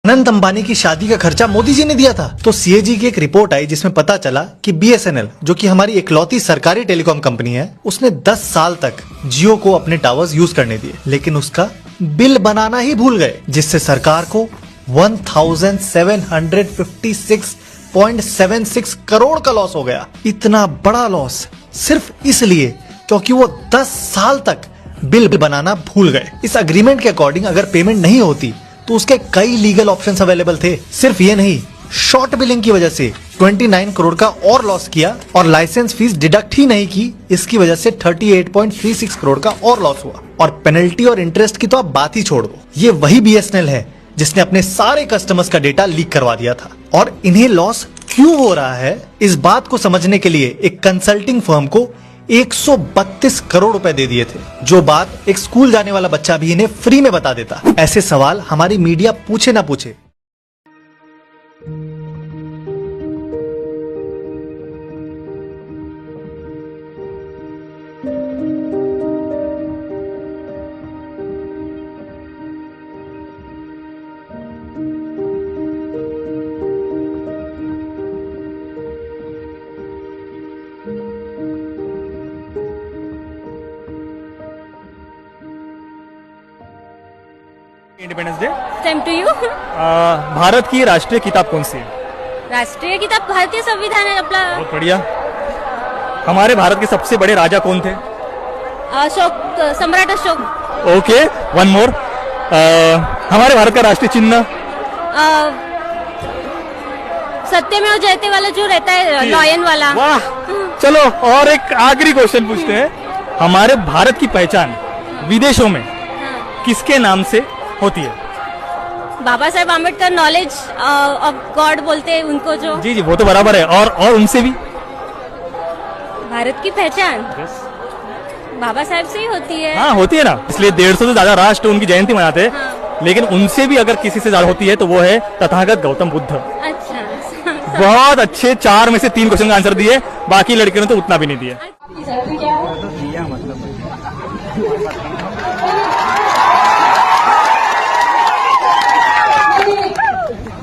अनंत अंबानी की शादी का खर्चा मोदी जी ने दिया था। तो सीएजी की एक रिपोर्ट आई जिसमें पता चला कि बीएसएनएल, जो कि हमारी इकलौती सरकारी टेलीकॉम कंपनी है, उसने 10 साल तक जियो को अपने टावर्स यूज करने दिए, लेकिन उसका बिल बनाना ही भूल गए, जिससे सरकार को 1756.76 करोड़ का लॉस हो गया। इतना बड़ा लॉस सिर्फ इसलिए क्योंकि वो 10 साल तक बिल बनाना भूल गए। इस अग्रीमेंट के अकॉर्डिंग अगर पेमेंट नहीं होती तो उसके कई लीगल ऑप्शंस अवेलेबल थे। सिर्फ ये नहीं, शॉर्ट बिलिंग की वजह से 29 करोड़ का और लॉस किया और लाइसेंस फीस डिडक्ट ही नहीं की, इसकी वजह से 38.36 करोड़ का और लॉस हुआ। और पेनल्टी और इंटरेस्ट की तो आप बात ही छोड़ दो। ये वही बीएसएनएल है जिसने अपने सारे कस्टमर्स का डेटा लीक करवा दिया था। और इन्हें लॉस क्यों हो रहा है, इस बात को समझने के लिए एक कंसल्टिंग फर्म को 132 करोड़ रुपए दे दिए थे, जो बात एक स्कूल जाने वाला बच्चा भी इन्हें फ्री में बता देता। ऐसे सवाल हमारी मीडिया पूछे ना पूछे। Independence day. Same to you. Bharat की राष्ट्रीय किताब कौन सी है? राष्ट्रीय किताब भारतीय संविधान है अपना। बहुत बढ़िया। हमारे भारत के सबसे बड़े राजा कौन थे? अशोक, सम्राट अशोक। Okay, one more. हमारे भारत का राष्ट्रीय चिन्ह? सत्यमेव जयते वाला जो रहता है, लॉयन वाला। वाह, चलो और एक आखिरी क्वेश्चन पूछते हैं। हमारे भारत की पहचान विदेशों में किसके नाम से होती है? Baba Saheb Ambedkar knowledge of God बोलते हैं उनको जो। जी जी, वो तो बराबर है। और उनसे भी भारत की पहचान बाबा साहेब से ही होती है। हाँ, होती है ना, इसलिए 150 से ज्यादा राष्ट्र उनकी जयंती मनाते हैं। हाँ। लेकिन उनसे भी अगर किसी से ज्यादा होती है तो वो है तथागत गौतम बुद्ध। अच्छा। बहुत अच्छे, 4 में से 3 क्वेश्चन का आंसर दिए, बाकी लड़कियों ने तो उतना भी नहीं दिया।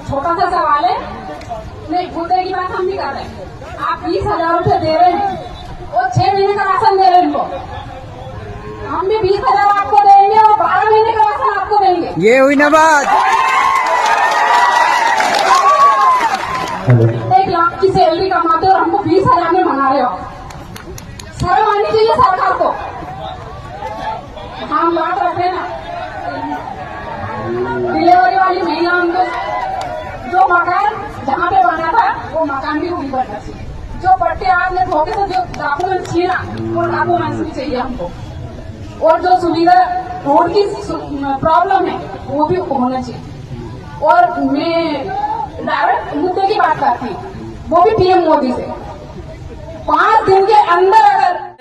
छोटा सा सवाल है, नहीं मुद्दे की बात हम भी कर रहे हैं। आप 20,000 रुपए दे रहे हैं और 6 महीने का राशन दे रहे हैं इनको। हम भी 20,000 आपको देंगे और 12 महीने का राशन आपको देंगे। ये हुई ना बात। 1 लाख की सैलरी कमाते और हमको 20,000 में मंगा रहे हो। शर्म आनी चाहिए सरकार को। हम बात रखे ना, डिलीवरी वाली महिला उनको जो मकान जहाँ पे बना था वो मकान भी वही बनना चाहिए। जो पट्टे आपने ठोके थे, जो डॉक्यूमेंट छीना, वो डॉक्यूमेंट्स भी चाहिए हमको। और जो सुविधा रोड की प्रॉब्लम है वो भी होना चाहिए। और मैं डायरेक्ट मुद्दे की बात करती हूँ, वो भी पीएम मोदी से 5 दिन के अंदर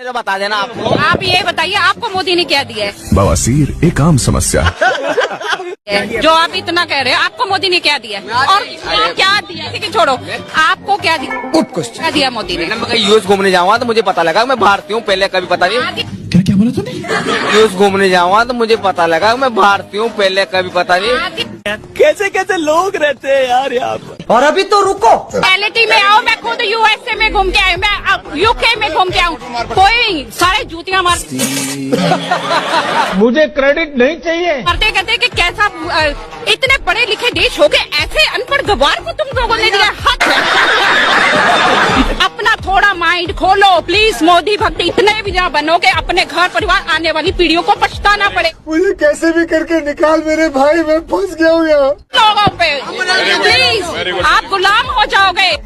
अगर बता देना आपको। आप ये बताइए आपको मोदी ने क्या दिया है? बवासीर एक आम समस्या जो आप इतना कह रहे हो, आपको मोदी ने क्या दिया? और क्या दिया? ठीक है, छोड़ो, आपको क्या दिया? क्या दिया मोदी ने? मैं यूएस घूमने जाऊंगा तो मुझे पता लगा मैं भारतीय हूँ, पहले कभी पता नहीं। क्या बोला तूने? यूएस घूमने जाऊंगा तो मुझे पता लगा मैं भारतीय हूँ, पहले कभी पता नहीं। कैसे कैसे लोग रहते हैं यार यहाँ पर। और अभी तो रुको, रियलिटी में आओ। मैं खुद यूएसए में घूम के आई, मैं यूके में घूम के आऊँ। कोई सारे जूतियाँ मार मुझे क्रेडिट नहीं चाहिए। मारते कहते कि कैसा इतने पढ़े लिखे देश हो गए, ऐसे अनपढ़ गवार को तुम लोगों ने दिया। हद है। अपना थोड़ा माइंड खोलो प्लीज। मोदी भक्त इतने भी ना बनो कि अपने घर परिवार आने वाली पीढ़ियों को पछताना पड़े। मुझे कैसे भी करके निकाल मेरे भाई, मैं फंस गया हूँ यहाँ। लोगों पे प्लीज, आप गुलाम हो जाओगे।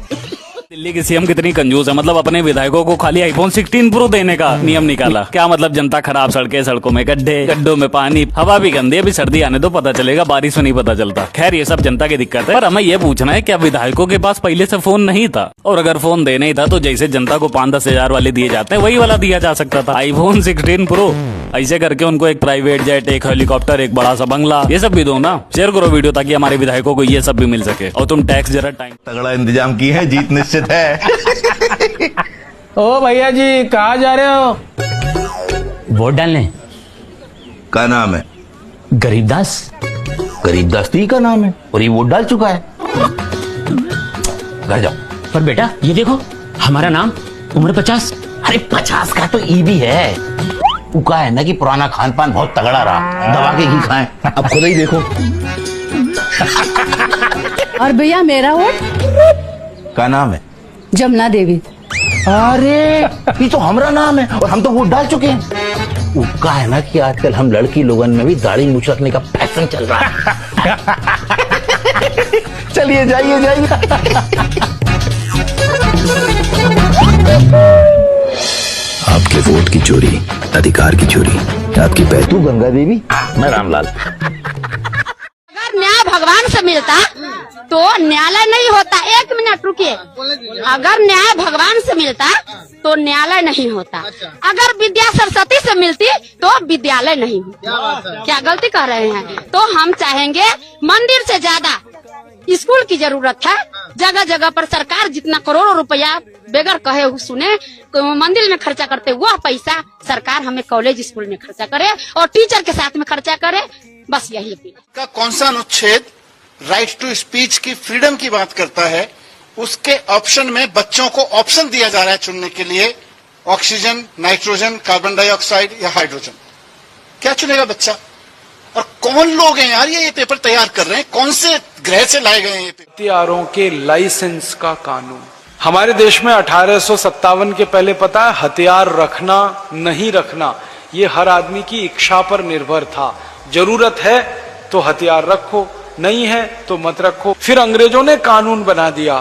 दिल्ली के सीएम कितनी कंजूस है, मतलब अपने विधायकों को खाली आईफोन 16 प्रो देने का नियम निकाला। क्या मतलब, जनता खराब, सड़कें, सड़कों में गड्ढे, गड्ढों में पानी, हवा भी गंदी। अभी सर्दी आने तो पता चलेगा, बारिश में नहीं पता चलता। खैर ये सब जनता की दिक्कत है। पर हमें ये पूछना है, क्या विधायकों के पास पहले से फोन नहीं था? और अगर फोन देना ही था तो जैसे जनता को 5-10 हजार वाले दिए जाते हैं वही वाला दिया जा सकता था, आईफोन 16 प्रो। ऐसे करके उनको एक प्राइवेट जेट, एक हेलीकॉप्टर, एक बड़ा सा बंगला, ये सब भी दो ना। शेयर करो वीडियो ताकि हमारे विधायकों को ये सब भी मिल सके। और तुम टैक्स जरा टाइम तगड़ा इंतजाम की है, जीत निश्चित है। ओ भैया जी कहाँ जा रहे हो? वोट डालने। क्या नाम है? गरीबदास। गरीब दास्ती का नाम है और ये वोट डाल चुका है। घर जाओ। पर बेटा ये देखो हमारा नाम उम्र 50। अरे 50 का तो ई भी है। वो कहा है ना कि पुराना खान पान बहुत तगड़ा रहा, दबा के ही खाएं। अब खुद ही देखो। और भैया मेरा वोट क्या नाम है? जमुना देवी। अरे ये तो हमारा नाम है और हम तो वोट डाल चुके हैं। वो कहा है ना कि आजकल हम लड़की लोगन में भी दाढ़ी मूछ रखने का फैशन चल रहा है। चलिए जाइए जाइए। आपके वोट की चोरी, अधिकार की चोरी, आपकी तू गंगा देवी, मैं रामलाल। अगर न्याय भगवान से मिलता तो न्यायालय नहीं होता। 1 मिनट रुकिए। अगर न्याय भगवान से मिलता तो न्यायालय नहीं होता। अगर विद्या सरस्वती से मिलती तो विद्यालय नहीं होता। क्या गलती कर रहे हैं? तो हम चाहेंगे मंदिर से ज्यादा स्कूल की जरूरत है। जगह जगह पर सरकार जितना करोड़ों रुपया बेगर कहे सुने मंदिर में खर्चा करते, वह पैसा सरकार हमें कॉलेज स्कूल में खर्चा करे और टीचर के साथ में खर्चा करे। बस यही अपील। का कौन सा अनुच्छेद राइट टू स्पीच की फ्रीडम की बात करता है? उसके ऑप्शन में बच्चों को ऑप्शन दिया जा रहा है चुनने के लिए, ऑक्सीजन, नाइट्रोजन, कार्बन डाइऑक्साइड या हाइड्रोजन। क्या चुनेगा बच्चा? और कौन लोग हैं यार ये पेपर तैयार कर रहे हैं? कौन से ग्रह से लाए गए हैं ये पेपर? हथियारों के लाइसेंस का कानून हमारे देश में 1857 के पहले पता है हथियार रखना नहीं रखना ये हर आदमी की इच्छा पर निर्भर था। जरूरत है तो हथियार रखो, नहीं है तो मत रखो। फिर अंग्रेजों ने कानून बना दिया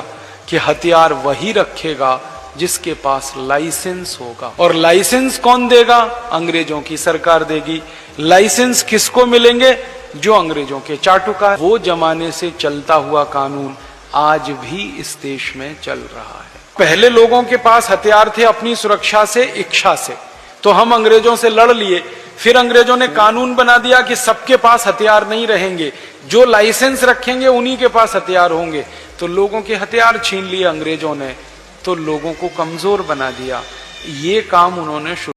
कि हथियार वही रखेगा जिसके पास लाइसेंस होगा। और लाइसेंस कौन देगा? अंग्रेजों की सरकार देगी। लाइसेंस किसको मिलेंगे? जो अंग्रेजों के चाटुकार। वो जमाने से चलता हुआ कानून आज भी इस देश में चल रहा है। पहले लोगों के पास हथियार थे अपनी सुरक्षा से, इच्छा से, तो हम अंग्रेजों से लड़ लिए। फिर अंग्रेजों ने कानून बना दिया कि सबके पास हथियार नहीं रहेंगे, जो लाइसेंस रखेंगे उन्हीं के पास हथियार होंगे। तो लोगों के हथियार छीन लिए अंग्रेजों ने, तो लोगों को कमजोर बना दिया। ये काम उन्होंने